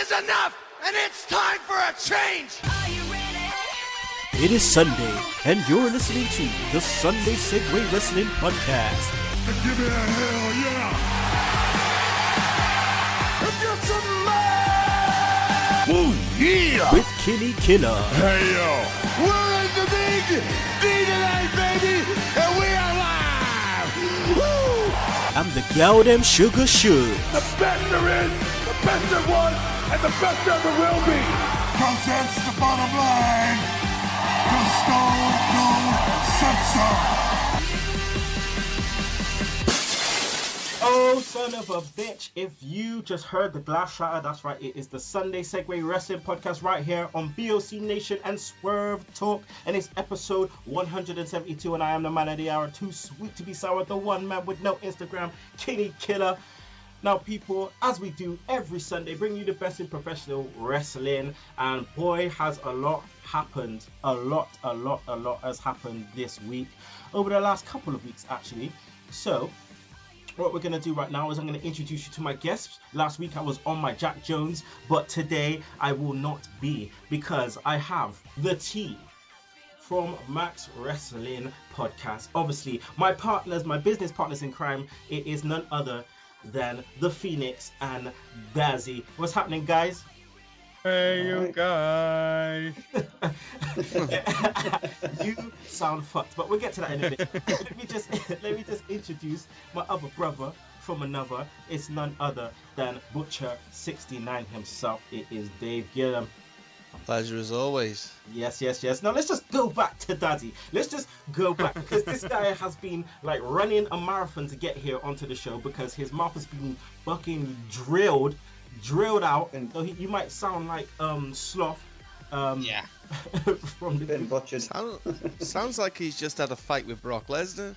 is enough, and it's time for a change. Are you ready? It is Sunday, and you're listening to the Sunday Segue Wrestling Podcast. Give me a hell yeah! Get some Ooh, yeah! With Kinny Killa. Hey yo! We're in the big D tonight, baby! And we are live! Woo! I'm the gal them sugar should. The best there is, the best there was, and the best there ever will be! Cause that's the bottom line! The Stone Cold said so! Oh, son of a bitch, if you just heard the glass shatter, that's right, it is the Sunday Segue Wrestling Podcast right here on BOC Nation and Swerve Talk, and it's episode 172, and I am the man of the hour, too sweet to be sour, the one man with no Instagram, Kinny Killa. Now, people, as we do every Sunday, bring you the best in professional wrestling, and boy, has a lot happened, a lot has happened this week, over the last couple of weeks, actually. So what we're going to do right now is I'm going to introduce you to my guests. Last week I was on my Jack Jones, but today I will not be, because I have the team from Max Wrestling Podcast. Obviously, my partners, my business partners in crime, it is none other than the Phoenix and Dazzy. What's happening, guys? Hey, you guys. You sound fucked, but we'll get to that in a bit. let me just introduce my other brother from another. It's none other than Butcher 69 himself. It is Dave Gillam. Pleasure as always. Yes. Now let's just go back to Daddy. Let's just go back, because this guy has been like running a marathon to get here onto the show, because his mouth has been fucking drilled out, and so you might sound like Sloth. Yeah. From the Been butchered. Sounds like he's just had a fight with Brock Lesnar.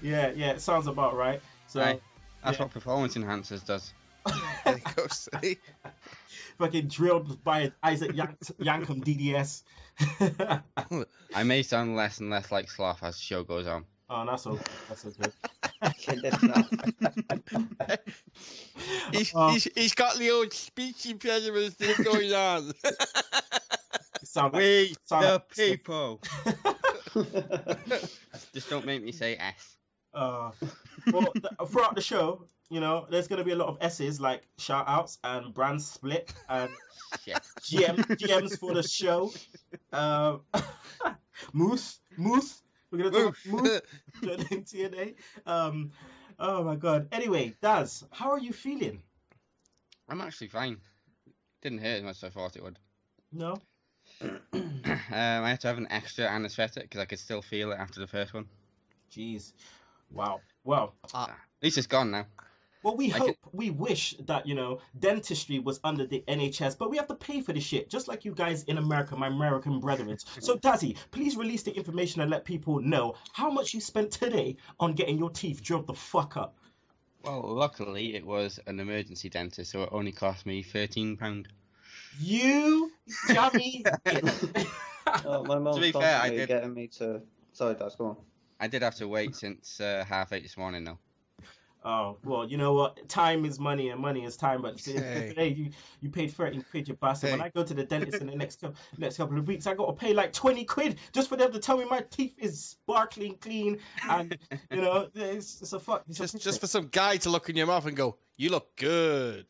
yeah, it sounds about right. So right. That's what performance enhancers does. There you go, see? Fucking drilled by Isaac Yankum DDS. I may sound less and less like Sloth as the show goes on. Oh, that's so good. He's got the old speech impediment thing going on. We the people. Just don't make me say S. Well, throughout the show, you know, there's going to be a lot of S's, like shout outs and brand split and GMs for the show. Moose. We're going to talk Moose in TNA. Oh my god. Anyway, Daz, how are you feeling? I'm actually fine. Didn't hurt as much as I thought it would. No? I had to have an extra anesthetic because I could still feel it after the first one. Jeez. Wow. Well, at least it's gone now. Well, we wish that, you know, dentistry was under the NHS, but we have to pay for this shit, just like you guys in America, my American brethren. So, Dazzy, please release the information and let people know how much you spent today on getting your teeth drilled the fuck up. Well, luckily it was an emergency dentist, so it only cost me £13. You jammy. My mom's To be fair, constantly getting me to... Sorry, Daz, go on. I did have to wait since 8:30 this morning, though. Oh, well, you know what? Time is money and money is time. But today you paid 30 quid, you bastard. When I go to the dentist in the next couple of weeks, I got to pay like 20 quid just for them to tell me my teeth is sparkling clean. And, you know, it's a fuck. Just for some guy to look in your mouth and go, you look good.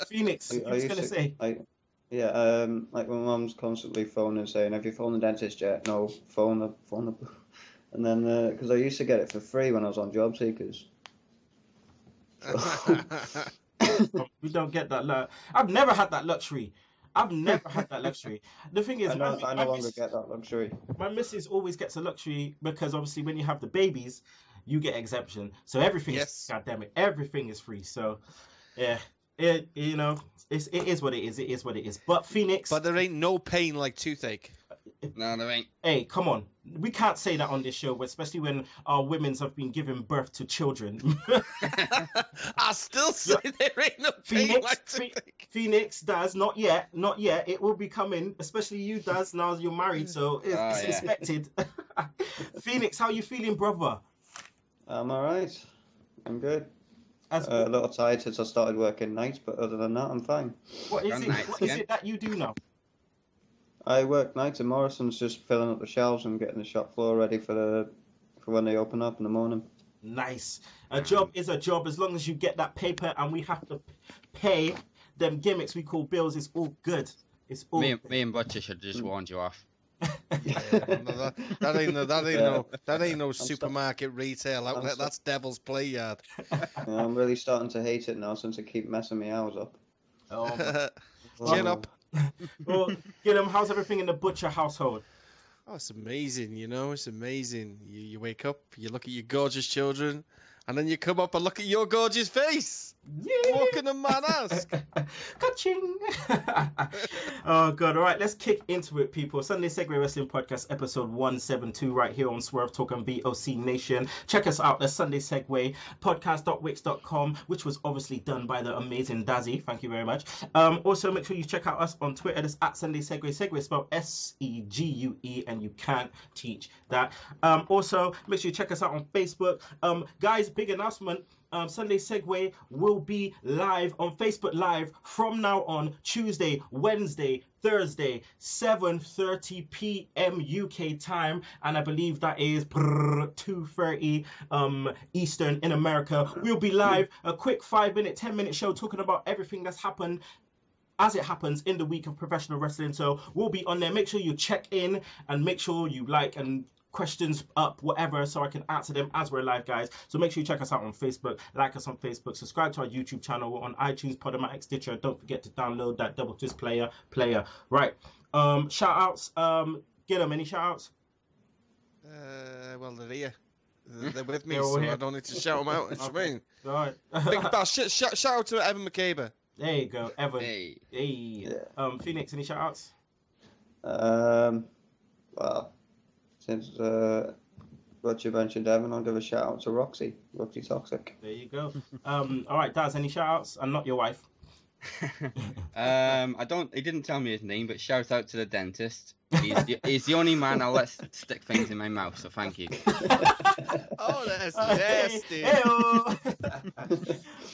Phoenix, you was going to say? Like my mom's constantly phoning saying, have you phoned the dentist yet? No, phone the... And then, because I used to get it for free when I was on Job Seekers. We don't get that. I've never had that luxury. The thing is, I no longer get that luxury. My missus always gets a luxury because obviously when you have the babies, you get exemption. So everything is, goddammit, everything is free. So, yeah. It is what it is. It is what it is. But Phoenix. But there ain't no pain like toothache. No, there ain't. Hey, come on. We can't say that on this show, especially when our women's have been giving birth to children. I still say there ain't no pain like toothache. Phoenix, Daz, not yet. It will be coming, especially you, Daz, now you're married, so it's expected. Phoenix, how you feeling, brother? I'm alright. I'm good. A little tired since I started working nights, but other than that, I'm fine. What is it that you do now? I work nights in Morrison's, just filling up the shelves and getting the shop floor ready for when they open up in the morning. Nice. A job is a job as long as you get that paper and we have to pay them gimmicks we call bills. It's all good. It's all me and Butcher should just warned you off. That ain't no supermarket retail outlet. That's Devil's Play Yard. I'm really starting to hate it now since it keep messing me hours up. Chin up. Well, Gillam, how's everything in the Butcher household? Oh, it's amazing, it's amazing. You wake up, you look at your gorgeous children, and then you come up and look at your gorgeous face. Yeah. Walking a man ass. Ka-ching. Oh, God. All right, let's kick into it, people. Sunday Segue Wrestling Podcast, episode 172, right here on Swerve Talk and BOC Nation. Check us out, the Sunday Segue, podcast.wix.com, which was obviously done by the amazing Dazzy. Thank you very much. Also, make sure you check out us on Twitter. That's at Sunday Segue. Segue is spelled S-E-G-U-E, and you can't teach that. Also, make sure you check us out on Facebook. Guys, big announcement. Sunday Segue will be live on Facebook Live from now on Tuesday, Wednesday, Thursday, 7:30 p.m. UK time, and I believe that is 2:30 Eastern in America. We'll be live, a quick 5-minute, 10-minute show talking about everything that's happened as it happens in the week of professional wrestling. So we'll be on there. Make sure you check in and make sure you like and questions up, whatever, so I can answer them as we're live, guys. So make sure you check us out on Facebook, like us on Facebook, subscribe to our YouTube channel. We're on iTunes, Podomatic, Stitcher. Don't forget to download that Double Twist player. Right. Shout outs. Gillam, any shout outs? Well, they're here. They're with me, so here. I don't need to shout them out. It's me. All right. Big bash. Shout out to Evan McCabe. There you go, Evan. Hey. Yeah. Phoenix, any shout outs? Well, since Butcher mentioned Evan, I'll give a shout out to Roxy Toxic. There you go. All right, Daz, any shout outs? And not your wife. He didn't tell me his name, but shout out to the dentist. He's the only man I'll let stick things in my mouth, so thank you. Oh, that's nasty.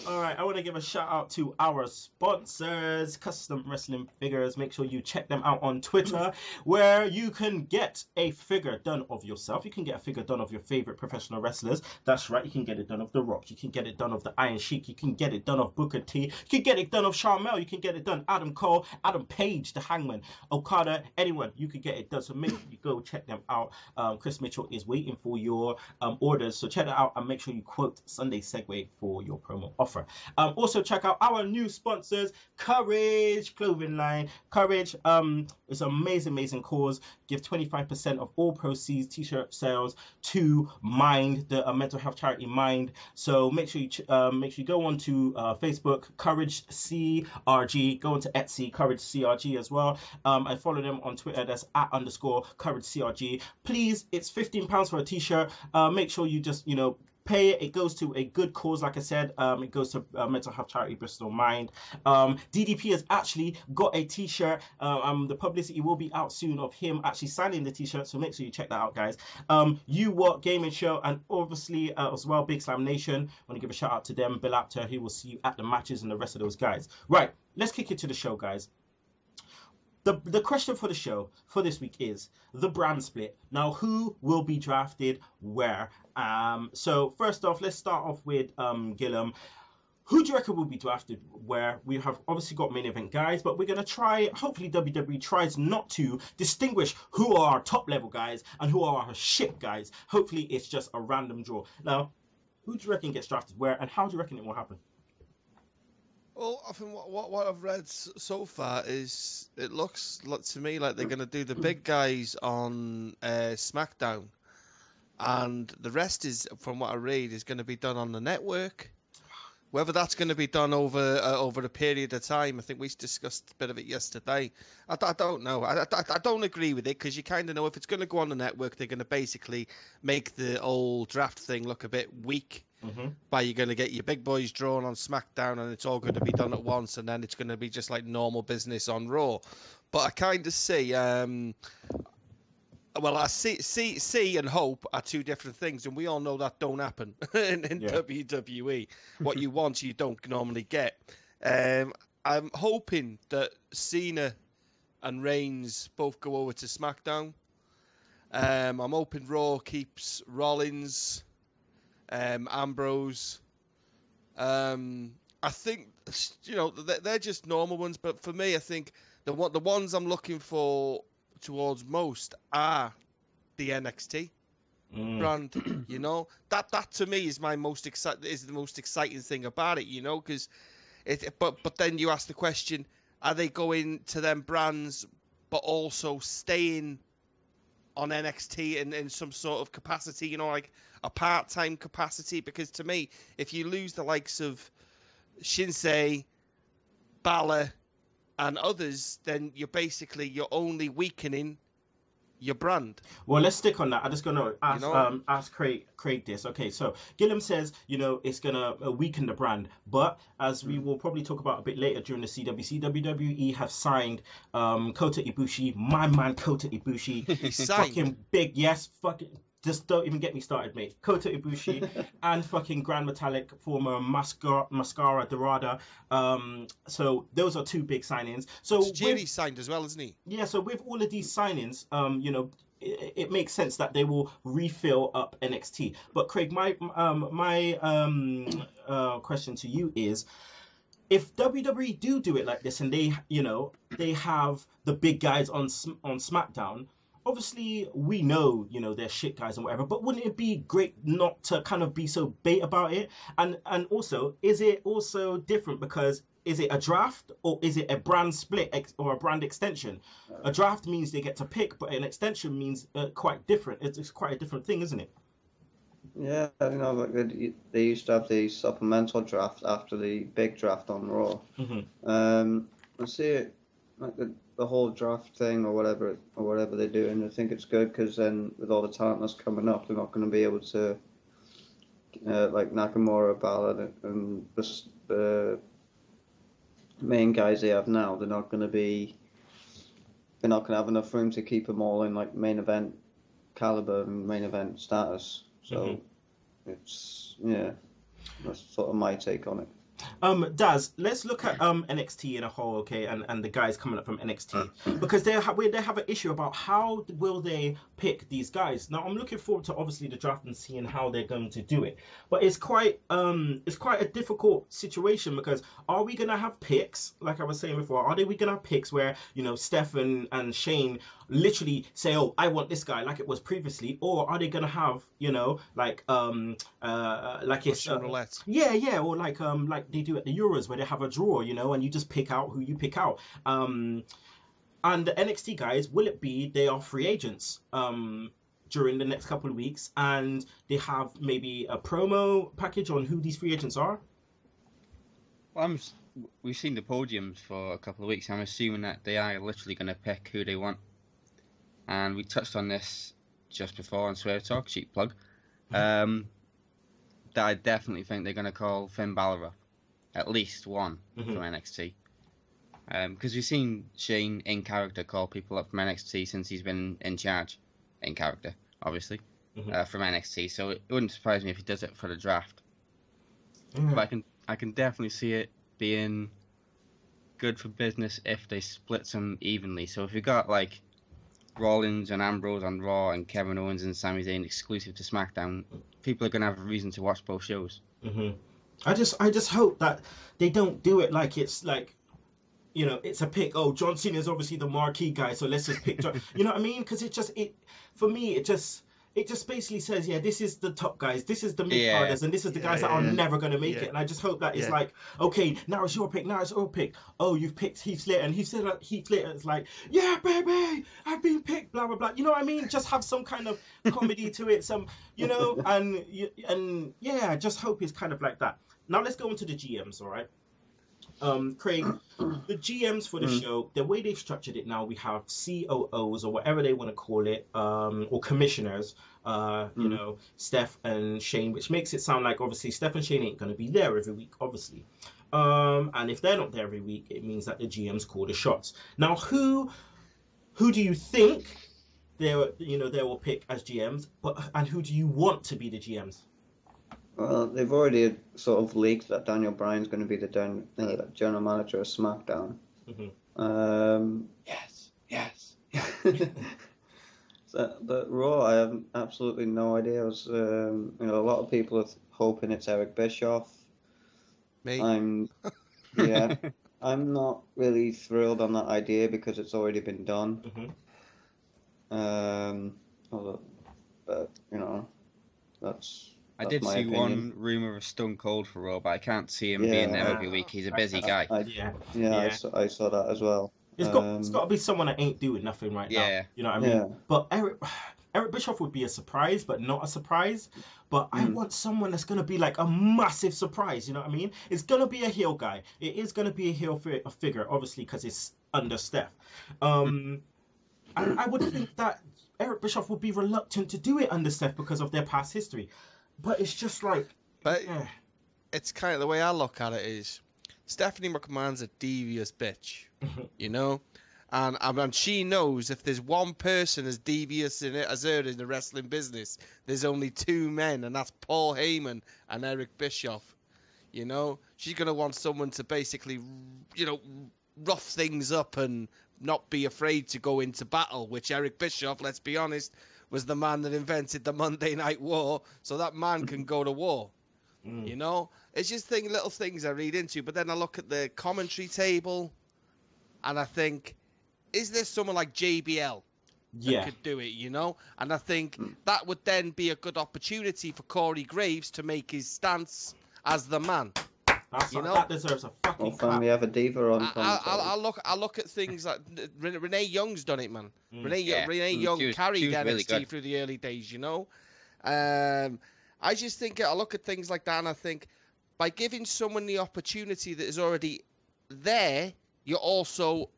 All right, I want to give a shout out to our sponsors, Custom Wrestling Figures. Make sure you check them out on Twitter, where you can get a figure done of yourself. You can get a figure done of your favorite professional wrestlers. That's right, you can get it done of The Rock. You can get it done of the Iron Sheik. You can get it done of Booker T. You can get it done of Sharmell. You can get it done Adam Cole, Adam Page, the Hangman, Okada, anyone. You can get it done. So make sure you go check them out. Chris Mitchell is waiting for your orders. So check that out and make sure you quote Sunday Segue for your promo offer. Also check out our new sponsors, Courage clothing line. Courage is an amazing cause. Give 25% of all proceeds t-shirt sales to Mind, the mental health charity Mind. So make sure you go on to Facebook, Courage CRG. Go on to Etsy, Courage CRG as well. And follow them on Twitter. That's @_Courage CRG. Please, it's £15 for a t-shirt. Make sure you just pay it. It goes to a good cause, like I said. It goes to mental health charity Bristol Mind. DDP has actually got a t-shirt. The publicity will be out soon of him actually signing the t-shirt, so make sure you check that out, guys. You What Gaming Show, and obviously as well Big Slam Nation. I want to give a shout out to them. Bill Apter, he will see you at the matches, and the rest of those guys. Right, let's kick into the show, guys. The question for the show for this week is the brand split. Now, who will be drafted where? So first off, let's start off with Gillam. Who do you reckon will be drafted where? We have obviously got main event guys, but we're going to try, hopefully WWE tries not to distinguish who are our top level guys and who are our shit guys. Hopefully it's just a random draw. Now, who do you reckon gets drafted where, and how do you reckon it will happen? Well, I think what I've read so far is it looks to me like they're going to do the big guys on SmackDown, and the rest is, from what I read, is going to be done on the network. Whether that's going to be done over a period of time, I think we discussed a bit of it yesterday. I don't know. I don't agree with it, because you kind of know if it's going to go on the network, they're going to basically make the old draft thing look a bit weak. By you're going to get your big boys drawn on SmackDown, and it's all going to be done at once, and then it's going to be just like normal business on Raw. But I kind of see, I Well, I see and hope are two different things, and we all know that don't happen in WWE. What you want, you don't normally get. I'm hoping that Cena and Reigns both go over to SmackDown. I'm hoping Raw keeps Rollins, Ambrose. I think, they're just normal ones, but for me, I think the ones I'm looking for towards most are the NXT brand. That to me is the most exciting thing about it. Because but then you ask the question: are they going to them brands, but also staying on NXT in some sort of capacity? Like a part-time capacity? Because to me, if you lose the likes of Shinsei, Balor, and others, then you're only weakening your brand. Well, let's stick on that. I'm just gonna ask Craig this. Okay, so Gillam says it's gonna weaken the brand, but as we will probably talk about a bit later during the CWC, WWE have signed Kota Ibushi, my man Kota Ibushi. He's signed. Fucking big, yes, fucking. Just don't even get me started, mate. Kota Ibushi and fucking Grand Metalik, former Mascara Dorada. So those are two big signings. So Tajiri signed as well, isn't he? Yeah. So with all of these signings, it makes sense that they will refill up NXT. But Craig, my question to you is, if WWE do it like this and they have the big guys on SmackDown. Obviously, we know, they're shit guys and whatever, but wouldn't it be great not to kind of be so bait about it? And also, is it also different because is it a draft or is it a brand split or a brand extension? A draft means they get to pick, but an extension means quite different. It's quite a different thing, isn't it? Yeah, like they used to have the supplemental draft after the big draft on Raw. I see it like the whole draft thing or whatever they're doing. I think it's good because then with all the talent that's coming up, they're not going to be able to like Nakamura, Balor, and the main guys they have now. They're not going to have enough room to keep them all in like main event caliber and main event status. So it's that's sort of my take on it. Daz, let's look at NXT in a whole, okay, and the guys coming up from NXT, because they have an issue about how will they pick these guys. Now I'm looking forward to obviously the draft and seeing how they're going to do it, but it's quite a difficult situation because are we gonna have picks like I was saying before? We gonna have picks where Steph and Shane literally say, oh, I want this guy like it was previously, or are they gonna have like it's roulette? Yeah, or like they do at the Euros where they have a draw, and you just pick out who you pick out. And the NXT guys, will it be they are free agents during the next couple of weeks, and they have maybe a promo package on who these free agents are? Well, we've seen the podiums for a couple of weeks. I'm assuming that they are literally going to pick who they want. And we touched on this just before on Swerve Talk, cheap plug. That I definitely think they're going to call Finn Balor up. At least one from NXT. Because we've seen Shane in character call people up from NXT since he's been in charge. In character, obviously. From NXT. So it wouldn't surprise me if he does it for the draft. But I can definitely see it being good for business if they split them evenly. So if you got like Rollins and Ambrose on Raw and Kevin Owens and Sami Zayn exclusive to SmackDown, people are going to have a reason to watch both shows. I just hope that they don't do it like it's like, it's a pick. Oh, John Cena is obviously the marquee guy, so let's just pick John. You know what I mean? Because for me, it just basically says, yeah, this is the top guys, this is the mid-carders, and this is the guys that are never going to make it. And I just hope that it's like, okay, now it's your pick, Oh, you've picked Heath Slater, and Heath Slater is like, yeah, baby, I've been picked, blah, blah, blah. You know what I mean? Just have some kind of comedy to it, and yeah, I just hope it's kind of like that. Now let's go into the GMs, all right? Craig, the GMs for the show, the way they've structured it now, we have COOs or whatever they want to call it, or commissioners, Steph and Shane, which makes it sound like obviously Steph and Shane ain't going to be there every week, obviously. And if they're not there every week, it means that the GMs call the shots. Now, who do you think they will pick as GMs. And who do you want to be the GMs? Well, they've already sort of leaked that Daniel Bryan's going to be the general manager of SmackDown. Yes. So, but Raw, I have absolutely no idea. A lot of people are hoping it's Eric Bischoff. Me. I'm not really thrilled on that idea because it's already been done. But that's I did my see opinion. one rumor of Stone Cold for Raw, but I can't see him being there every week. He's a busy guy. I saw that as well. It's got to be someone that ain't doing nothing right now. You know what I mean? Yeah. But Eric Bischoff would be a surprise, but not a surprise. But I want someone that's going to be like a massive surprise. You know what I mean? It's going to be a heel guy. It is going to be a heel figure, obviously, because it's under Steph. And I would think that Eric Bischoff would be reluctant to do it under Steph because of their past history. But it's just like... But it's kind of the way I look at it is Stephanie McMahon's a devious bitch, you know? And she knows if there's one person as devious in it as her in the wrestling business, there's only two men, and that's Paul Heyman and Eric Bischoff. You know, she's gonna want someone to basically, rough things up and not be afraid to go into battle. Which Eric Bischoff, let's be honest, was the man that invented the Monday Night War, so that man can go to war. You know, it's just little things I read into. But then I look at the commentary table, and I think, is there someone like JBL that could do it, you know? And I think that would then be a good opportunity for Corey Graves to make his stance as the man. That deserves a fucking clap. We have a diva on. I look at things like Renee Young's done it, man. Renee Young carried NXT really through the early days, you know? I just think I look at things like that and I think by giving someone the opportunity that is already there, you're also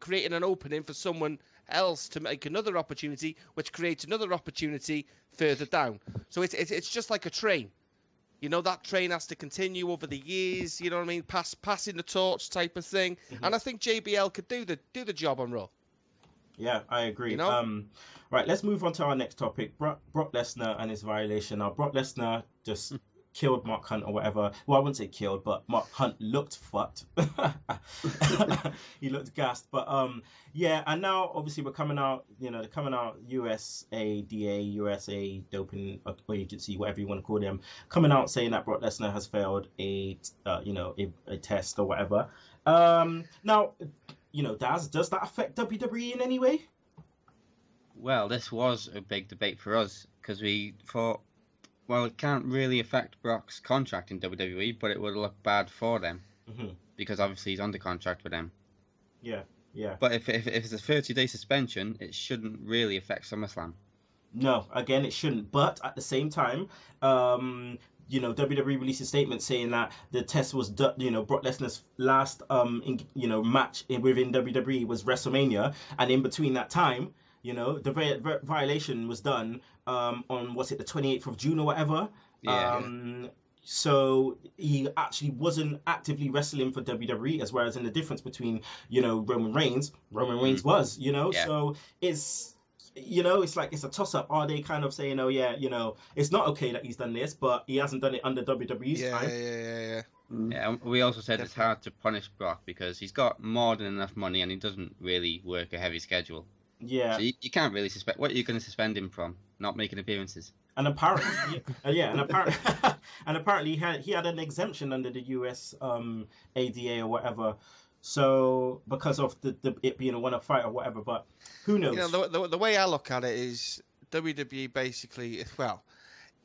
creating an opening for someone else to make another opportunity, which creates another opportunity further down. So it's just like a train. You know, that train has to continue over the years, you know what I mean? Passing the torch type of thing. And I think JBL could do the job on Raw. Yeah, I agree. You know? Right, let's move on to our next topic. Brock Lesnar and his violation. Now, Brock Lesnar just killed Mark Hunt or whatever. Well, I wouldn't say killed, but Mark Hunt looked fucked. He looked gassed. But and now obviously we're coming out, they're coming out USADA, USA Doping Agency, whatever you want to call them, coming out saying that Brock Lesnar has failed a test or whatever. Now, Daz, does that affect WWE in any way? Well, this was a big debate for us because we thought, well, it can't really affect Brock's contract in WWE, but it would look bad for them because obviously he's under contract with them. Yeah. But if it's a 30-day suspension, it shouldn't really affect SummerSlam. No, again, it shouldn't. But at the same time, WWE released a statement saying that the test was done. Brock Lesnar's last match within WWE was WrestleMania, and in between that time, the violation was done on, was it the 28th of June or whatever? Yeah. So he actually wasn't actively wrestling for WWE, as whereas in the difference between, Roman Reigns was, so it's, it's like it's a toss-up. Are they kind of saying, it's not okay that he's done this, but he hasn't done it under WWE's time? Yeah. Yeah, we also said it's hard to punish Brock because he's got more than enough money and he doesn't really work a heavy schedule. Yeah. So you can't really suspend. What are you going to suspend him from? Not making appearances. And apparently, apparently he had an exemption under the US ADA or whatever. So because of it being a one-off fight or whatever, but who knows? The way I look at it is WWE basically, well,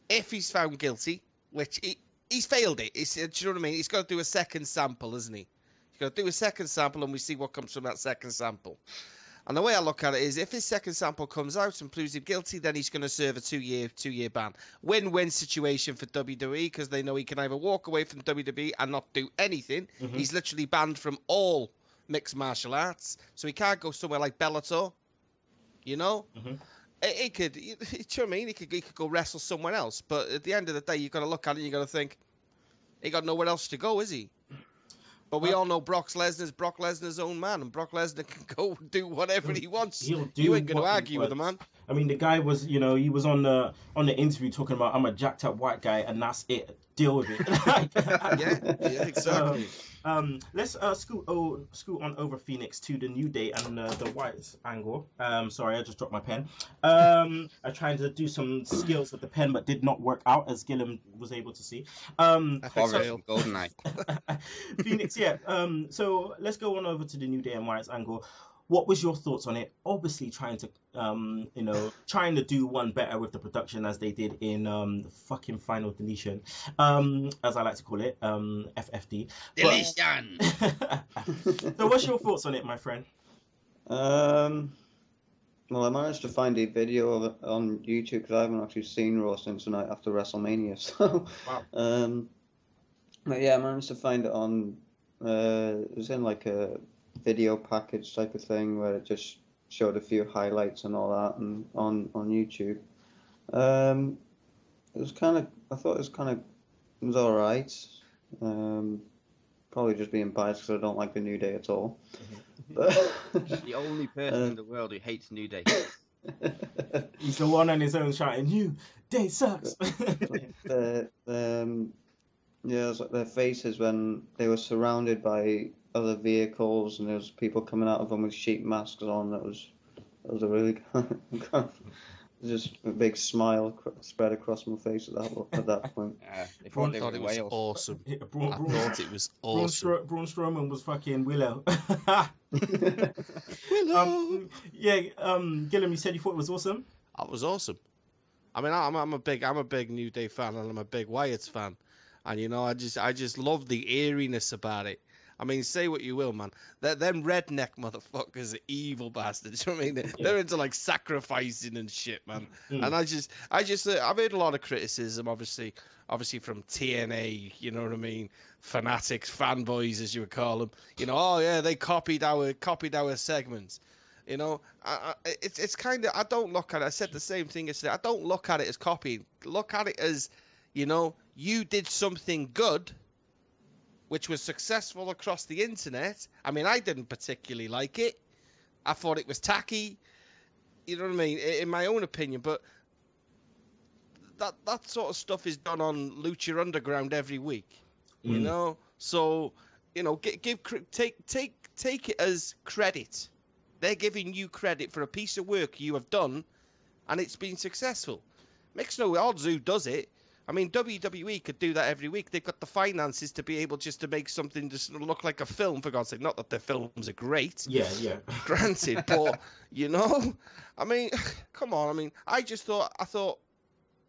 if he's found guilty, which he's failed it. Do you know what I mean? He's got to do a second sample, isn't he? He's got to do a second sample, and we see what comes from that second sample. And the way I look at it is, if his second sample comes out and proves him guilty, then he's going to serve a two-year ban. Win-win situation for WWE because they know he can either walk away from WWE and not do anything. He's literally banned from all mixed martial arts, so he can't go somewhere like Bellator. He could, you know what I mean? He could go wrestle somewhere else. But at the end of the day, you've got to look at it and you've got to think, he got nowhere else to go, is he? But we all know Brock Lesnar's own man, and Brock Lesnar can go do whatever he wants. He'll do You ain't going to what he argue with the man. I mean, the guy was, he was on the interview talking about, I'm a jacked up white guy, and that's it. Deal with it. Yeah, exactly. Let's scoot on over Phoenix to the New Day and the Whites angle. Sorry, I just dropped my pen. I tried to do some skills with the pen, but did not work out, as Gillam was able to see. GoldenEye. Phoenix, yeah. So let's go on over to the New Day and Whites angle. What was your thoughts on it? Obviously, trying to do one better with the production as they did in the fucking Final Deletion, as I like to call it, FFD. Deletion. So, what's your thoughts on it, my friend? Well, I managed to find a video of it on YouTube because I haven't actually seen Raw since the night after WrestleMania. So, Wow. But yeah, I managed to find it on. It was in like a video package type of thing where it just showed a few highlights and all that, and on YouTube. It was it was all right. Probably just being biased because I don't like the New Day at all. But The only person in the world who hates New Day. He's the one on his own shouting, "New Day sucks." Yeah, it was like their faces when they were surrounded by other vehicles and there was people coming out of them with sheep masks on. That was a really just a big smile spread across my face at that point. They thought they thought were it was Wales. awesome. Yeah, I thought it was awesome. Braun Strowman was fucking Willow. Willow. Gillam, you said you thought it was awesome. That was awesome. I mean, I'm a big New Day fan, and I'm a big Wyatt's fan, and I just love the eeriness about it. I mean, say what you will, man. Them redneck motherfuckers are evil bastards. I mean, they're into like sacrificing and shit, man. And I've heard a lot of criticism, obviously from TNA. You know what I mean? Fanatics, fanboys, as you would call them. Oh yeah, they copied our segments. It's kind of, I don't look at it. I said the same thing yesterday. I don't look at it as copying. Look at it as, you did something good, which was successful across the internet. I mean, I didn't particularly like it. I thought it was tacky. You know what I mean? In my own opinion, but that sort of stuff is done on Lucha Underground every week. So take it as credit. They're giving you credit for a piece of work you have done, and it's been successful. Makes no odds who does it. I mean, WWE could do that every week. They've got the finances to be able just to make something just look like a film, for God's sake. Not that their films are great. Yeah. Granted, but, I mean, come on. I mean, I thought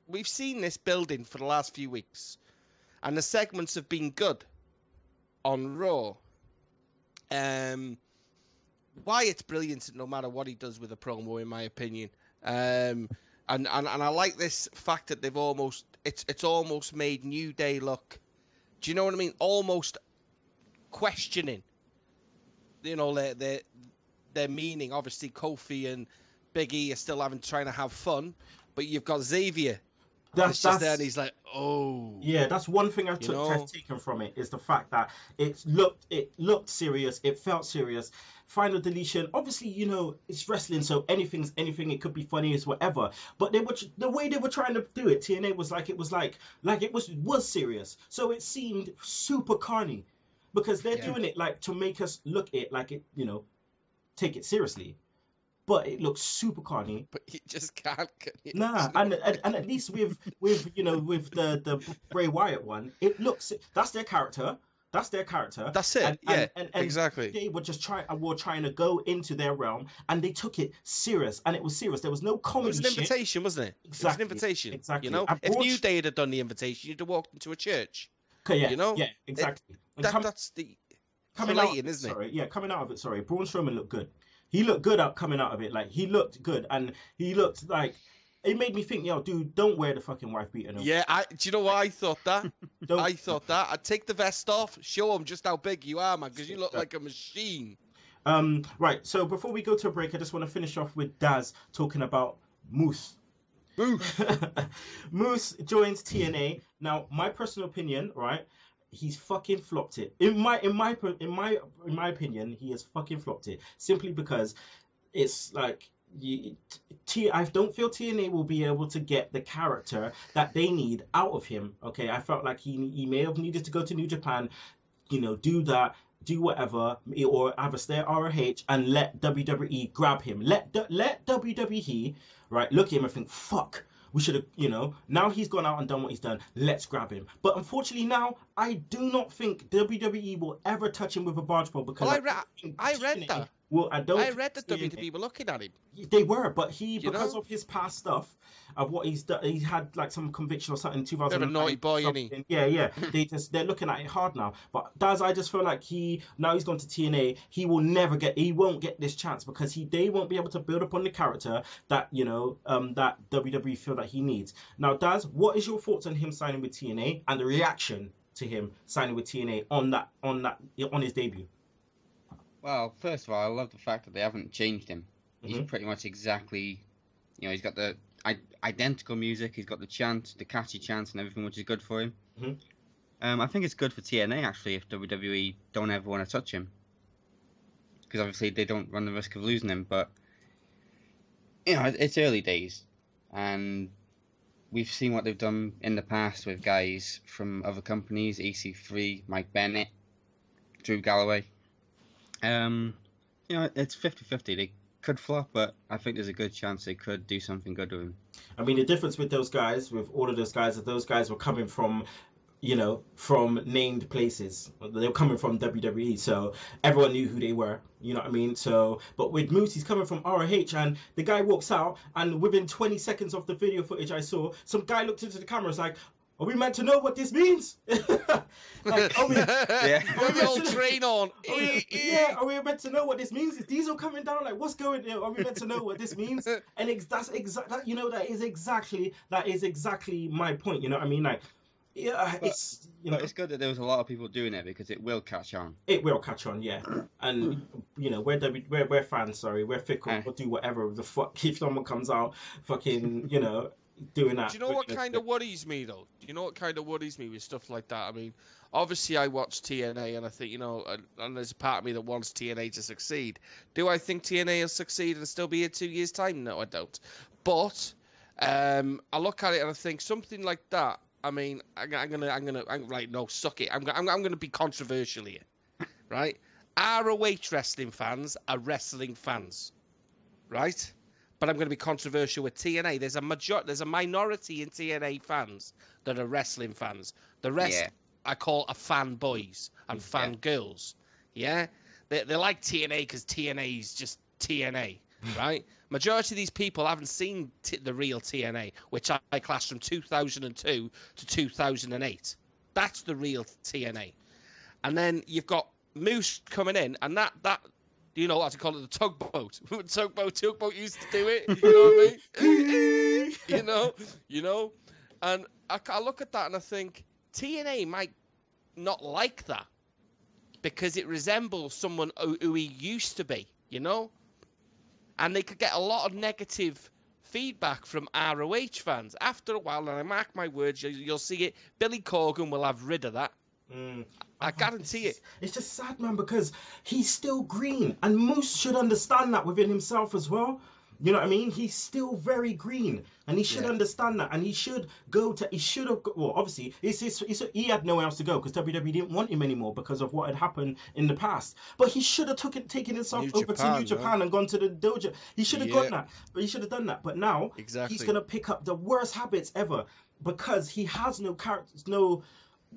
we've seen this building for the last few weeks, and the segments have been good on Raw. Wyatt's brilliant no matter what he does with a promo, in my opinion. And I like this fact that they've almost made New Day look, do you know what I mean? Almost questioning, their meaning. Obviously, Kofi and Big E are still trying to have fun, but you've got Xavier. That's just there, and he's like, oh. Yeah, that's one thing I've taken from it, is the fact that it looked serious, it felt serious. Final Deletion, obviously, it's wrestling, so anything. It could be funny, it's whatever. But the way they were trying to do it, TNA was like it was serious. So it seemed super carny, because they're doing it like to make us look it like it, take it seriously. But it looks super carny. But you just can't. Nah, and at least with the Bray Wyatt one, it looks, that's their character. That's it. And exactly. They were just trying to go into their realm, and they took it serious, and it was serious. There was no comedy. It was an invitation, wasn't it? Exactly. It was an invitation. Exactly. If New Day had done the invitation, you'd have walked into a church. Okay, yeah. Yeah, exactly. That's the coming out, isn't it? Sorry, yeah, coming out of it. Sorry, Braun Strowman looked good. He looked good coming out of it. Like, he looked good, and he looked like, it made me think, dude, don't wear the fucking wife beater. No. Yeah, do you know why I thought that? I'd take the vest off, show them just how big you are, man, because you look like a machine. Right, so before we go to a break, I just want to finish off with Daz talking about Moose. Moose joins TNA. Now, my personal opinion, right, he's fucking flopped it. In my opinion, he has fucking flopped it simply because it's like I don't feel TNA will be able to get the character that they need out of him. Okay, I felt like he may have needed to go to New Japan, do that, do whatever, or have a stay at ROH and let WWE grab him. Let WWE look at him and think, fuck. We should have, now he's gone out and done what he's done. Let's grab him. But unfortunately now, I do not think WWE will ever touch him with a barge pole because I read that. Well, I read that WWE were looking at him. They were, but because of his past stuff, of what he's done, he had like some conviction or something in 2009. They're a naughty boy, isn't he? Yeah. They're looking at it hard now. But Daz, I just feel like now he's gone to TNA. He won't get this chance because they won't be able to build upon the character that that WWE feel that he needs. Now, Daz, what is your thoughts on him signing with TNA and the reaction to him signing with TNA on his debut? Well, first of all, I love the fact that they haven't changed him. He's pretty much exactly, he's got the identical music, he's got the chant, the catchy chant and everything, which is good for him. I think it's good for TNA, actually, if WWE don't ever want to touch him. Because obviously they don't run the risk of losing him, but, it's early days. And we've seen what they've done in the past with guys from other companies, EC3, Mike Bennett, Drew Galloway. It's 50-50. They could flop, but I think there's a good chance they could do something good with him. I mean, the difference with those guys, with all of those guys, is those guys were coming from, from named places. They were coming from WWE, so everyone knew who they were. You know what I mean? So, but with Moose, he's coming from ROH, and the guy walks out, and within 20 seconds of the video footage I saw, some guy looked into the camera, was like, are we meant to know what this means? Are we all train on? Are we meant to know what this means? Is Diesel coming down? Like, what's going on? Are we meant to know what this means? And that is exactly my point. You know what I mean? Like, it's it's good that there was a lot of people doing it because it will catch on. It will catch on, yeah. And we're fans. Sorry, we're fickle. We'll do whatever the fuck if someone comes out, fucking, doing that. Do you know what kind of worries me, though? Do you know what kind of worries me with stuff like that? I mean, obviously I watch TNA and I think, and there's a part of me that wants TNA to succeed. Do I think TNA will succeed and still be here 2 years' time? No, I don't. But I look at it and I think something like that, I mean, I'm gonna right, no, suck it. I'm gonna be controversial here, right? ROH wrestling fans are wrestling fans, right? But I'm going to be controversial with TNA. There's a minority in TNA fans that are wrestling fans. The rest I call are fan boys and fan girls. Yeah, they like TNA because TNA is just TNA, right? Majority of these people haven't seen the real TNA, which I class from 2002 to 2008. That's the real TNA. And then you've got Moose coming in, and that. You know what to call it, the tugboat. Tugboat used to do it. You know what I mean? And I look at that and I think TNA might not like that because it resembles someone who he used to be, And they could get a lot of negative feedback from ROH fans. After a while, and I mark my words, you'll see it, Billy Corgan will have rid of that. I guarantee it. It's just sad, man, because he's still green, and Moose should understand that within himself as well. You know what I mean? He's still very green, and he should understand that, and he should have. Well, obviously, he had nowhere else to go because WWE didn't want him anymore because of what had happened in the past. But he should have taken himself over to New Japan and gone to the dojo. He should have done that, but he should have done that. But now he's gonna pick up the worst habits ever because he has no characters, no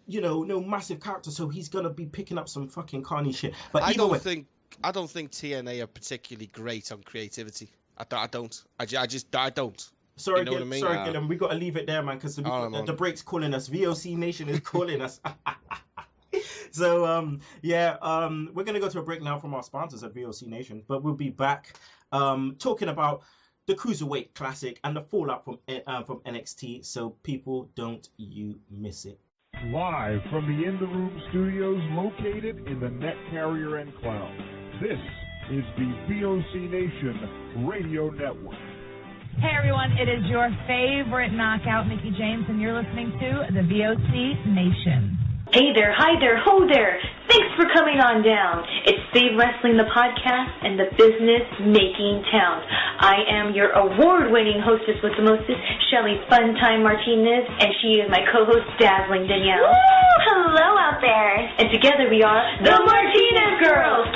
massive character, so he's gonna be picking up some fucking carny shit. But I don't think TNA are particularly great on creativity. I don't. Sorry, you know what I mean? Gillam, we gotta leave it there, man, because the break's calling us. VOC Nation is calling us. So we're gonna go to a break now from our sponsors at VOC Nation, but we'll be back talking about the Cruiserweight Classic and the fallout from NXT. So people, don't you miss it. Live from the In the Room studios located in the Net Carrier Enclave. This is the VOC Nation Radio Network. Hey everyone, it is your favorite knockout, Mickie James, and you're listening to the VOC Nation. Hey there, hi there, ho there. Thanks for coming on down. It's Save Wrestling, the podcast, and the business-making town. I am your award-winning hostess with the mostest, Shelly Funtime Martinez, and she is my co-host, Dazzling Danielle. Woo! Hello out there. And together we are the Martinez Girls.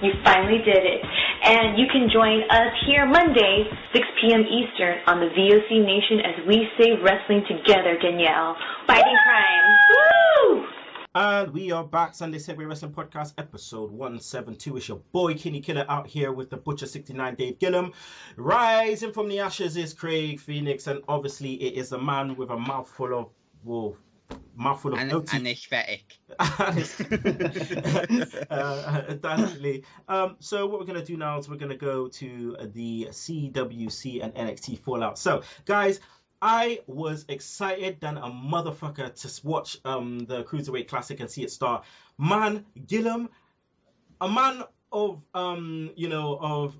You finally did it. And you can join us here Monday, 6 p.m. Eastern on the VOC Nation as we save wrestling together, Danielle. Fighting crime. Woo! And we are back, Sunday Segue Wrestling Podcast, episode 172. It's your boy, Kinny Killa, out here with the Butcher 69, Dave Gillam. Rising from the ashes is Craig Phoenix, and obviously it is a man with a mouthful of anesthetic. Definitely. So what we're going to do now is we're going to go to the CWC and NXT Fallout. So, guys, I was excited than a motherfucker to watch the Cruiserweight Classic and see it start. Man, Gillam, a man of, of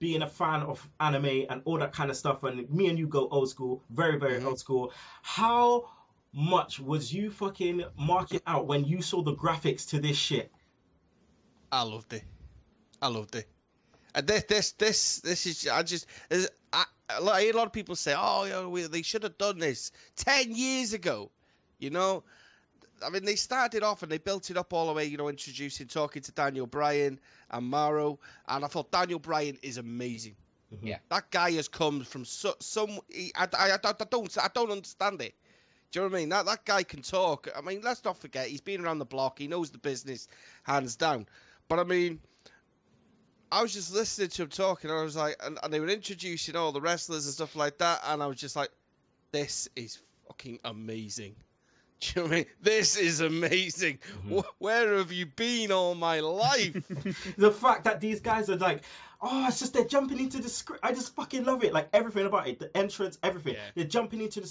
being a fan of anime and all that kind of stuff, and me and you go old school, very, very old school. How much was you fucking marking out when you saw the graphics to this shit? I loved it. And this is, I hear a lot of people say, they should have done this 10 years ago. You know, I mean, they started off and they built it up all the way, talking to Daniel Bryan and Morrow, and I thought Daniel Bryan is amazing. Yeah, that guy has come from I don't understand it. Do you know what I mean? That guy can talk. I mean, let's not forget, he's been around the block. He knows the business, hands down. But, I mean, I was just listening to him talking, and I was like, and they were introducing all the wrestlers and stuff like that, and I was just like, this is fucking amazing. Do you know what I mean? This is amazing. Where have you been all my life? The fact that these guys are like, it's just they're jumping into the script. I just fucking love it. Like, everything about it, the entrance, everything. Yeah. They're jumping into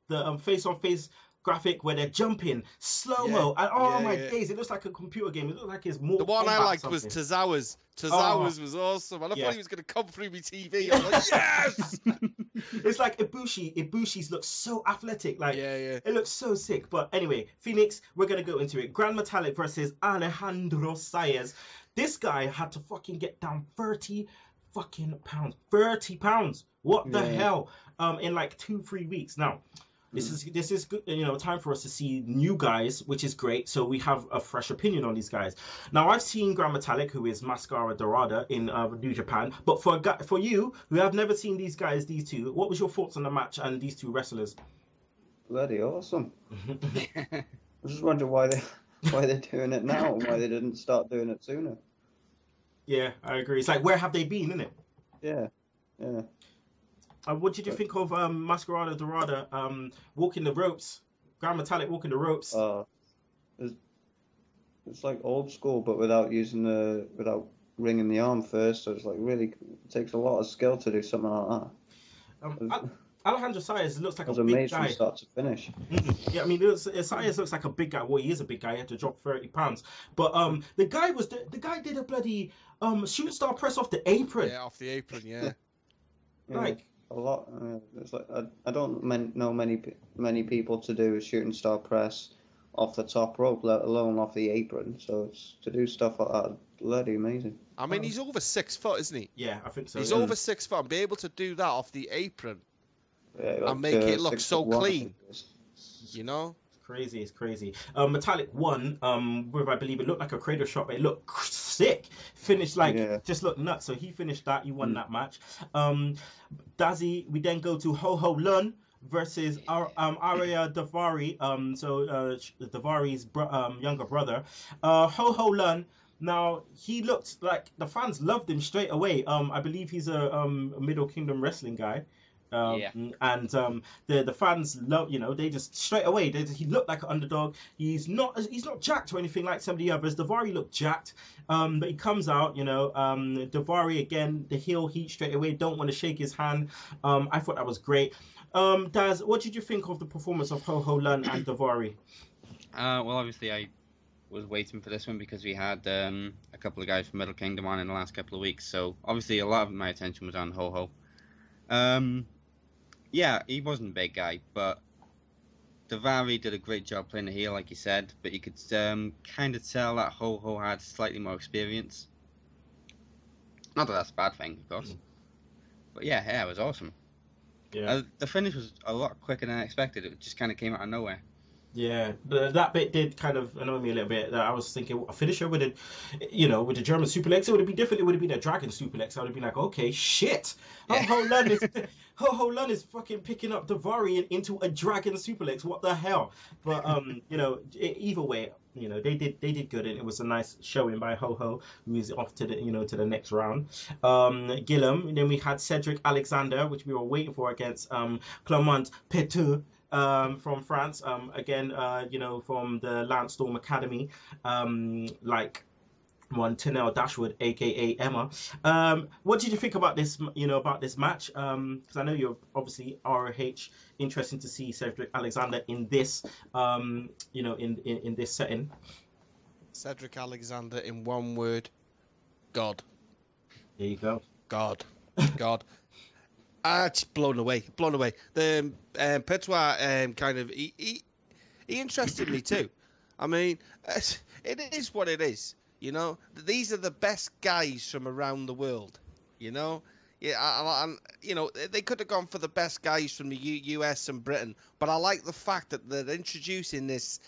the face-on-face graphic where they're jumping slow-mo, and my days, it looks like a computer game. It looks like it's more. The one I liked was Tozawa's. Tozawa's was awesome, and I thought he was going to come through my TV. I was like, yes. It's like Ibushi's looks so athletic, like it looks so sick. But anyway, Phoenix, we're going to go into it. Grand Metalik versus Alejandro Sayers. This guy had to fucking get down 30 fucking pounds. 30 pounds. What the hell? In like 2-3 weeks. Now, this is good, time for us to see new guys, which is great. So we have a fresh opinion on these guys. Now, I've seen Grand Metalik, who is Mascara Dorada in New Japan. But for you, who have never seen these guys, these two, what was your thoughts on the match and these two wrestlers? Bloody awesome. I just wonder why they're doing it now and why they didn't start doing it sooner. Yeah, I agree. It's like, where have they been, isn't it? Yeah. What did you think of Mascarada Dorada walking the ropes? Grand Metalik walking the ropes. It's like old school, but without ringing the arm first. So it's like really it takes a lot of skill to do something like that. Alejandro Sayers looks like a big amazing guy. From start to finish. Yeah, I mean, Sayers looks like a big guy. Well, he is a big guy. He had to drop 30 pounds. But the guy did a bloody shooting star press off the apron. Yeah, off the apron. Yeah. Like. A lot. It's like I don't know many people to do a shooting star press off the top rope, let alone off the apron. So it's to do stuff like that, bloody amazing. I mean, he's over 6 foot, isn't he? Yeah, I think so. He's over 6 foot and be able to do that off the apron and make it look so 6'1", clean. You know. It's crazy. Metalik won with, I believe, it looked like a cradle shot, but it looked sick. Finished just looked nuts. So he finished that. He won that match. Dazzy, we then go to Ho Ho Lun versus Arya Davari. Davari's younger brother. Ho Ho Lun. Now, he looked like the fans loved him straight away. I believe he's a Middle Kingdom wrestling guy. And the fans love, they just straight away he looked like an underdog. He's not jacked or anything like some of the others. Davari looked jacked, but he comes out, Davari again, the heel heat straight away, don't want to shake his hand. I thought that was great. Daz, what did you think of the performance of Ho Ho Lun and Davari? Well, obviously I was waiting for this one because we had a couple of guys from Middle Kingdom on in the last couple of weeks, so obviously a lot of my attention was on Ho Ho. Yeah, he wasn't a big guy, but Daivari did a great job playing the heel, like you said, but you could kind of tell that Ho-Ho had slightly more experience. Not that that's a bad thing, of course. But yeah, it was awesome. Yeah. The finish was a lot quicker than I expected. It just kind of came out of nowhere. Yeah, that bit did kind of annoy me a little bit. I was thinking a finisher with with the German suplex, it would have been different. It would have been a dragon suplex. I would have been like, okay, shit. Ho Lun is fucking picking up Daivari into a dragon suplex. What the hell? But either way, they did good, and it was a nice showing by Ho Ho, who is off to the to the next round. Gillam. Then we had Cedric Alexander, which we were waiting for, against Clement Petu. From France, again, from the Lance Storm Academy, like one Tanel Dashwood, aka Emma. What did you think about this? About this match? Because I know you're obviously ROH. Interesting to see Cedric Alexander in this, in this setting. Cedric Alexander in one word: God. There you go. God. Just blown away. The Petois kind of he interested me too. I mean, it is what it is. These are the best guys from around the world. Yeah, they could have gone for the best guys from the US and Britain, but I like the fact that they're introducing this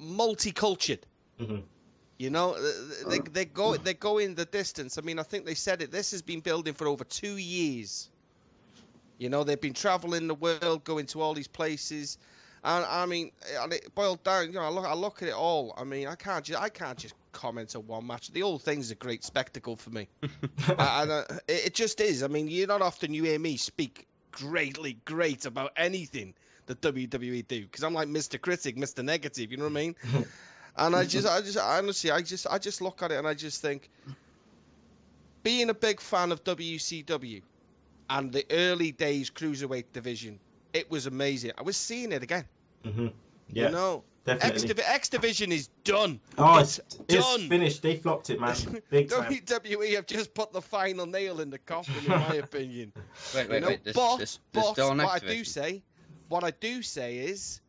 multicultured. Mm-hmm. They're going the distance. I mean, I think they said it. This has been building for over 2 years. They've been traveling the world, going to all these places, and I mean, it boiled down. I look at it all. I mean, I can't just comment on one match. The whole thing's a great spectacle for me. It just is. I mean, not often you hear me speak great about anything that WWE do, because I'm like Mr. Critic, Mr. Negative. You know what I mean? And I just look at it and I just think, being a big fan of WCW and the early days Cruiserweight division, it was amazing. I was seeing it again. Mm-hmm. Yeah, definitely. X Division is done. Oh, it's done. It's finished. They flopped it, man. Big time. WWE have just put the final nail in the coffin, in my opinion. Wait. There's still an X Division. What I do say is,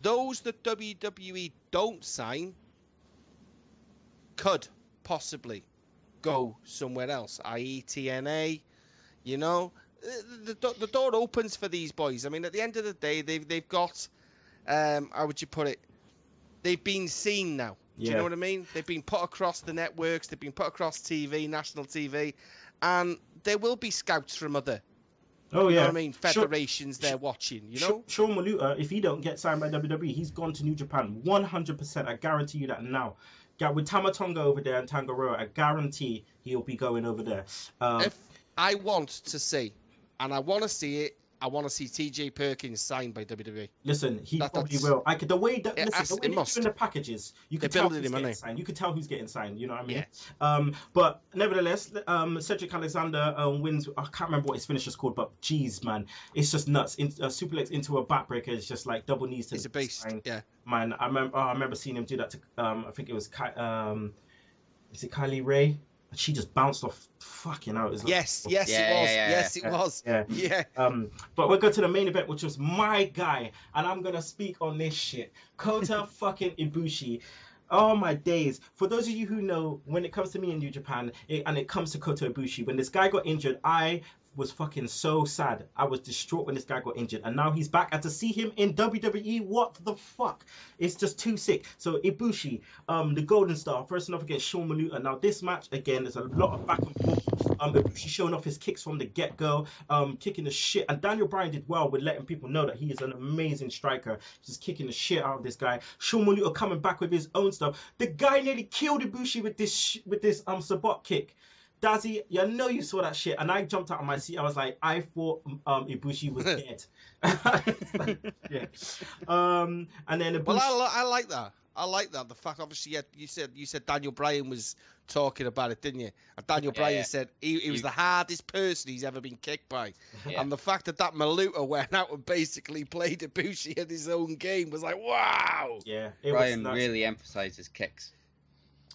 those that WWE don't sign could possibly go somewhere else, i.e. TNA. The door opens for these boys. I mean, at the end of the day, they've got, how would you put it? They've been seen now. Do you know what I mean? They've been put across the networks. They've been put across TV, national TV, and there will be scouts from other. Oh, yeah. You know what I mean? Federations they're watching, Sean Maluta, if he don't get signed by WWE, he's gone to New Japan. 100%. I guarantee you that now. With Tamatonga over there and Tangaroa, I guarantee he'll be going over there. If I want to see, and I want to see it, I want to see TJ Perkins signed by WWE. Listen, he probably will. The way they're doing the packages, you can tell who's getting signed. You can tell who's getting signed. You know what I mean? Yeah. But nevertheless, Cedric Alexander wins. I can't remember what his finish is called, but geez, man, it's just nuts. Suplex into a backbreaker is just like double knees to. He's a beast. Spine. Yeah. Man, I remember seeing him do that to. I think it was is it Kylie Ray? She just bounced off. Fucking hell. Yes, it was. Yeah. But we'll go to the main event, which was my guy, and I'm gonna speak on this shit. Kota fucking Ibushi. Oh my days. For those of you who know, when it comes to me in New Japan, and it comes to Kota Ibushi, when this guy got injured, I was fucking so sad. I was distraught when this guy got injured, and now he's back. And to see him in WWE, what the fuck? It's just too sick. So Ibushi, the Golden Star, first off against Sean Maluta. Now this match, again, there's a lot of back and forth. Ibushi showing off his kicks from the get-go, kicking the shit. And Daniel Bryan did well with letting people know that he is an amazing striker, just kicking the shit out of this guy. Sean Maluta coming back with his own stuff. The guy nearly killed Ibushi with this Sabot kick. Dazzy, you know you saw that shit, and I jumped out of my seat. I was like, I thought Ibushi was dead. Yeah. And then Ibushi... Well, I like that. I like that. The fact, obviously, you said Daniel Bryan was talking about it, didn't you? And Daniel Bryan said he was the hardest person he's ever been kicked by. Yeah. And the fact that Maluta went out and basically played Ibushi in his own game was like, wow. Yeah. Bryan really emphasised his kicks.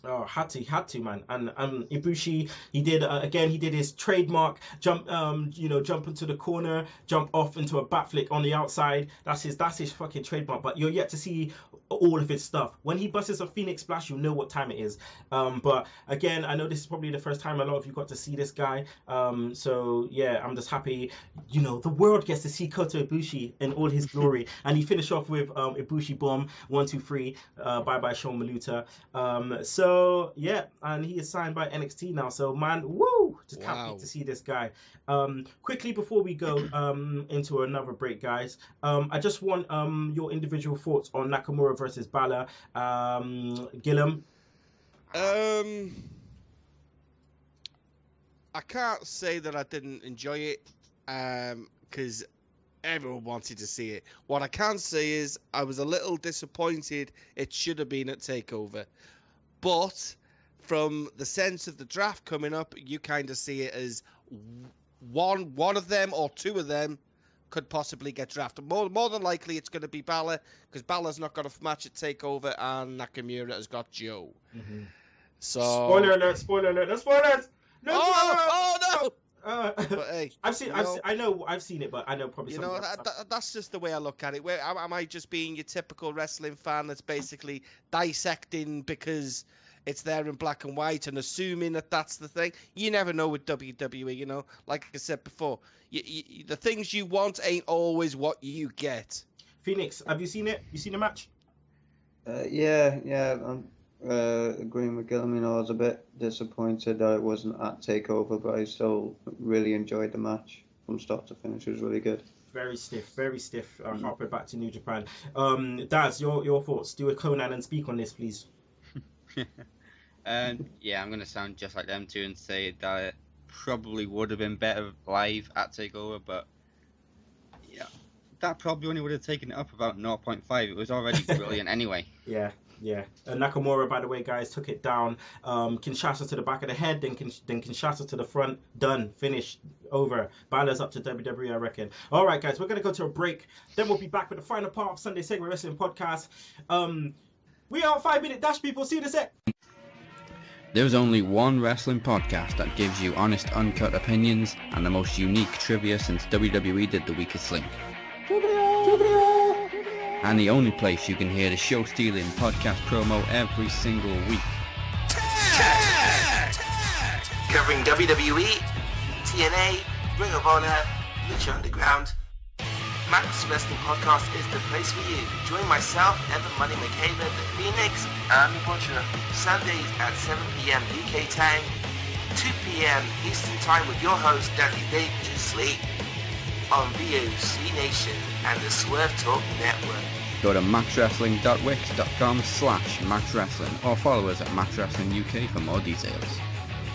Oh, had to, man. And Ibushi, he did his trademark jump, jump into the corner, jump off into a bat flick on the outside. That's his fucking trademark. But you're yet to see all of his stuff. When he busts a Phoenix Splash, you'll know what time it is. But again, I know this is probably the first time a lot of you got to see this guy. So yeah, I'm just happy. The world gets to see Kota Ibushi in all his glory. And he finished off with Ibushi Bomb 1, 2, 3. Bye bye Sean Maluta. So yeah, and he is signed by NXT now. So man, woo! Just can't wait to see this guy. Quickly before we go into another break, guys, I just want your individual thoughts on Nakamura versus Balor. Gillam. I can't say that I didn't enjoy it, because everyone wanted to see it. What I can say is I was a little disappointed it should have been at TakeOver. But from the sense of the draft coming up, you kind of see it as one of them or two of them could possibly get drafted. More than likely, it's going to be Balor, because Balor's not got a match at TakeOver, and Nakamura has got Joe. Mm-hmm. So spoiler alert! No spoilers! No! Oh no! But hey, I've seen it, but I know probably that's just the way I look at it. Am I just being your typical wrestling fan that's basically dissecting because it's there in black and white and assuming that that's the thing? You never know with WWE. Like I said before, the things you want ain't always what you get. Phoenix, have you seen it? You seen the match? Yeah. I'm agreeing with Gillam. I was a bit disappointed that it wasn't at TakeOver, but I still really enjoyed the match from start to finish. It was really good. Very stiff. Harper back to New Japan. Daz, your thoughts? Do a Conan and speak on this, please. Yeah, I'm going to sound just like them too and say that it probably would have been better live at TakeOver, but yeah, that probably only would have taken it up about 0.5. It was already brilliant anyway. Yeah. Nakamura, by the way, guys, took it down. Kinshasa to the back of the head, then Kinshasa to the front. Done. Finished. Over. Balor's up to WWE, I reckon. All right, guys, we're going to go to a break. Then we'll be back with the final part of Sunday Segue Wrestling Podcast. We are 5-minute dash, people. See you in a sec. There's only one wrestling podcast that gives you honest, uncut opinions and the most unique trivia since WWE did The Weakest Link. And the only place you can hear the show-stealing podcast promo every single week. Covering WWE, TNA, Ring of Honor, Lucha Underground. Max Wrestling Podcast is the place for you. Join myself, Evan Money McCabe, the Phoenix, and the Butcher. Sundays at 7 p.m. UK time, 2 p.m. Eastern time with your host, Dazzy Lea, on VOC Nation and the Swerve Talk Network. Go to maxwrestling.wix.com/maxwrestling or follow us at maxwrestlinguk for more details.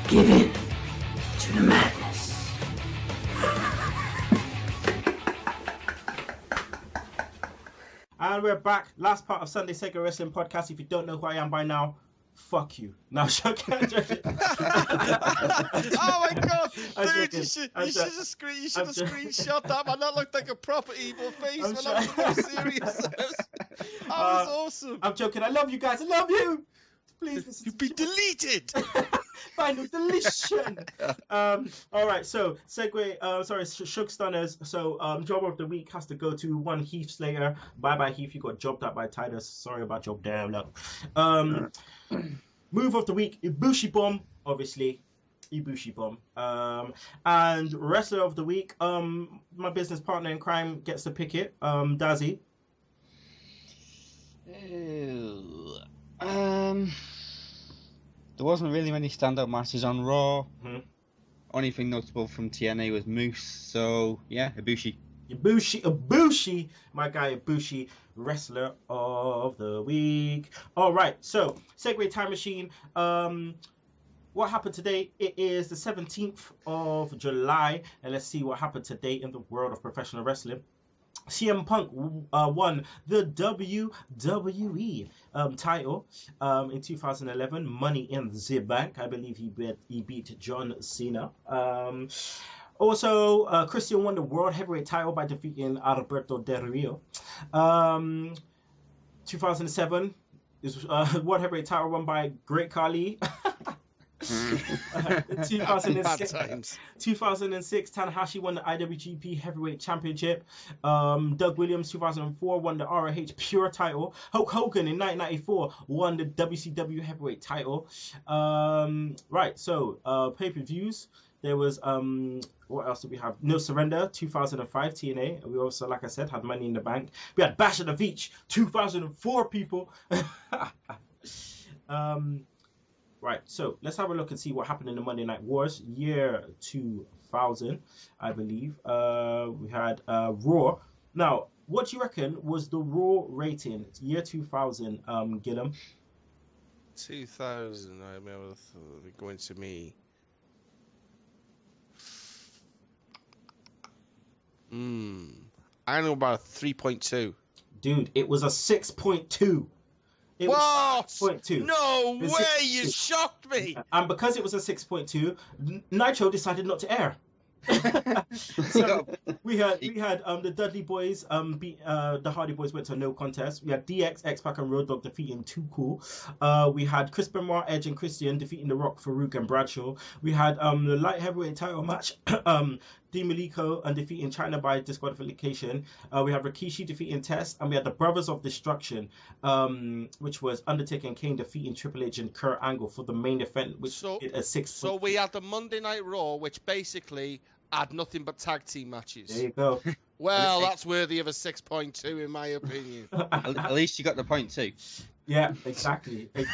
Give in to the madness. And we're back. Last part of Sunday Segue Wrestling Podcast. If you don't know who I am by now, fuck you. Now, joking. Oh my god, dude! You should have screenshot that, man. That looked like a proper evil face when I was more serious. That was awesome. I'm joking. I love you guys. I love you. Please. You'll be deleted. Final deletion. All right. So Shook Stunners. So job of the week has to go to one Heath Slater. Bye bye Heath. You got jobbed up by Titus. Sorry about your damn luck. Move of the week, Ibushi Bomb, obviously. Ibushi Bomb. And wrestler of the week, my business partner in crime gets to pick it. Dazzy. There wasn't really many standout matches on Raw. Mm-hmm. Only thing notable from TNA was Moose, so yeah, Ibushi. Ibushi, my guy Ibushi, wrestler of the week. All right, so Segue Time Machine. What happened today? It is the 17th of July, and let's see what happened today in the world of professional wrestling. CM Punk won the WWE title in 2011. Money in the Bank. I believe he beat John Cena. Also, Christian won the World Heavyweight title by defeating Alberto Del Rio. 2007, Is World Heavyweight title won by Great Khali. 2006, Tanahashi won the IWGP Heavyweight Championship. Doug Williams, 2004, won the ROH Pure title. Hulk Hogan in 1994 won the WCW Heavyweight title. Right, so pay-per-views. There was what else did we have? No Surrender, 2005 TNA. We also, like I said, had Money in the Bank. We had Bash at the Beach, 2004 people. Right, so let's have a look and see what happened in the Monday Night Wars, year 2000, I believe. We had Raw. Now, what do you reckon was the Raw rating year 2000, Gillam? 2000, I remember going to me. I know about 3.2. Dude, it was a 6.2. It what? Was 6.2. No way! You shocked me. And because it was a 6.2, Nitro decided not to air. So we had the Dudley Boys beat the Hardy Boys, went to a no contest. We had DX, X-Pac and Road Dogg defeating Too Cool. We had Chris Benoit, Edge and Christian defeating The Rock, Farouk and Bradshaw. We had the light heavyweight title match. Di Maliko and defeating China by disqualification. We had Rikishi defeating Test, and we had the Brothers of Destruction, which was Undertaker and Kane defeating Triple H and Kurt Angle for the main event, which did a 6. So we had the Monday Night Raw, which basically had nothing but tag team matches. There you go. Well, that's worthy of a 6.2 in my opinion. At least you got the point too. Yeah, exactly. Can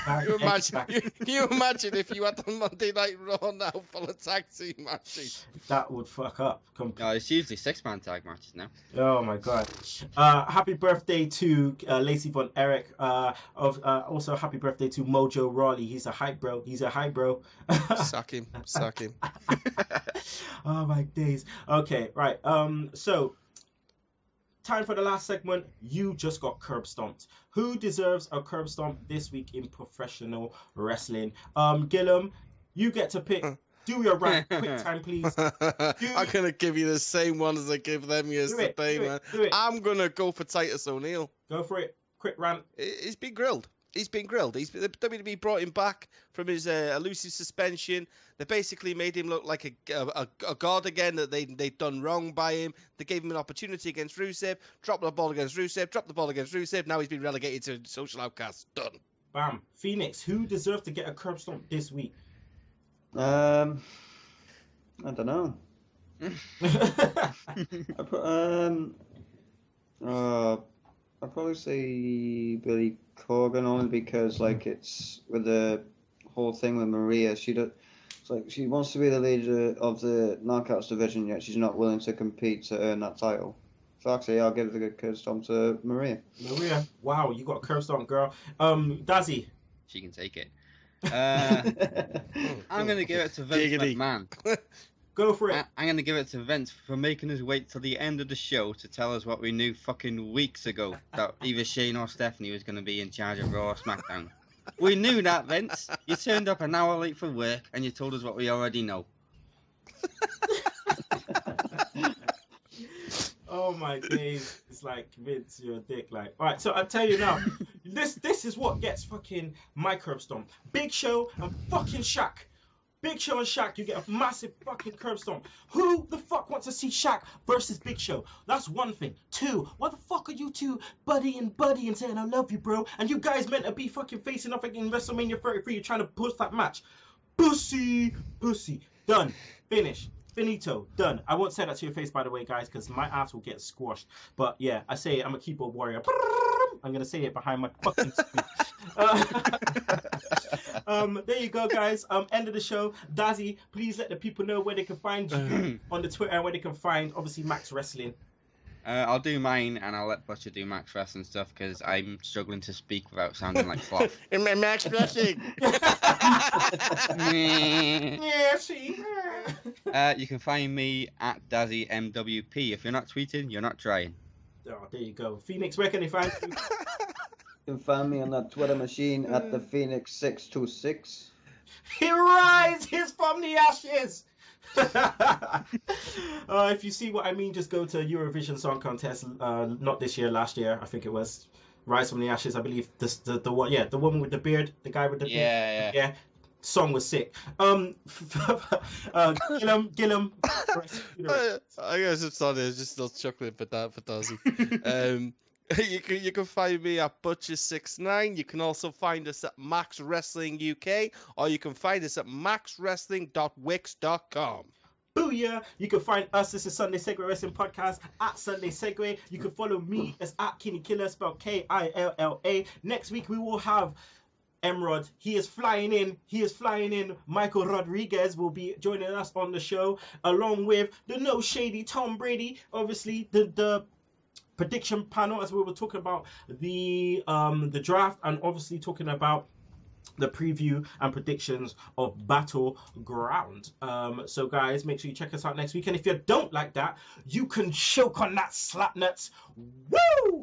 you imagine if you had the Monday Night Raw now full of tag team matches? That would fuck up. No, it's usually 6-man tag matches now. Oh my god. Happy birthday to Lacey Von Erich. Also happy birthday to Mojo Rawley. He's a hype bro. Sack him. Oh my days. Okay, right. So time for the last segment. You just got curb stomped. Who deserves a curb stomp this week in professional wrestling? Gillam, you get to pick. Do your rant, quick time, please. I'm gonna give you the same one as I gave them yesterday, man. I'm gonna go for Titus O'Neil. Go for it. Quick rant. He's been grilled. The WWE brought him back from his elusive suspension. They basically made him look like a god again, that they'd done wrong by him. They gave him an opportunity against Rusev, dropped the ball against Rusev. Now he's been relegated to social outcast. Done. Bam. Phoenix, who deserves to get a curb stomp this week? I don't know. I'd probably say Billy Corgan, only because it's with the whole thing with Maria. She wants to be the leader of the Knockouts division, yet she's not willing to compete to earn that title. So actually, I'll give the curb stomp to Maria. Wow, you got a curb stomp, girl. Dazzy. She can take it. I'm going to give it to Vince McMahon. Go for it. I'm going to give it to Vince for making us wait till the end of the show to tell us what we knew fucking weeks ago, that either Shane or Stephanie was going to be in charge of Raw or SmackDown. We knew that, Vince. You turned up an hour late for work and you told us what we already know. Oh my days. It's like, Vince, you're a dick. Alright, so I tell you now, this is what gets fucking my curb stomp. Big Show and fucking Shaq. Big Show and Shaq, you get a massive fucking curb stomp. Who the fuck wants to see Shaq versus Big Show? That's one thing. Two, why the fuck are you two buddy and saying I love you, bro? And you guys meant to be fucking facing off in WrestleMania 33. You're trying to push that match. Pussy. Done. Finish. Finito. Done. I won't say that to your face, by the way, guys, because my ass will get squashed. But yeah, I say it. I'm a keyboard warrior. I'm going to say it behind my fucking screen. There you go, guys. End of the show. Dazzy, please let the people know where they can find you on the Twitter and where they can find, obviously, Max Wrestling. I'll do mine, and I'll let Butcher do Max Wrestling stuff, because I'm struggling to speak without sounding like Sloth. Max Wrestling! Yeah, see? You can find me at Dazzy MWP. If you're not tweeting, you're not trying. Oh, there you go. Phoenix, where can they find you? You can find me on that Twitter machine at the Phoenix626. He rises from the ashes! If you see what I mean, just go to Eurovision Song Contest. Not this year, last year, I think it was. Rise from the Ashes. I believe the one, yeah, the woman with the beard, the guy with the beard. Yeah. Song was sick. Gillam. I guess it's on there. It's just still chuckling for Dazzy. You can find me at Butcher69. You can also find us at Max Wrestling UK, or you can find us at maxwrestling.wix.com. Booyah! You can find us. This is Sunday Segue Wrestling Podcast at Sunday Segue. You can follow me as at Kinny Killa, spelled Killa. Next week we will have Emrod. He is flying in. Michael Rodriguez will be joining us on the show, along with the no shady Tom Brady. Obviously, the prediction panel, as we were talking about the draft, and obviously talking about the preview and predictions of Battleground. So guys, make sure you check us out next week. And if you don't like that, you can choke on that slap nuts. Woo!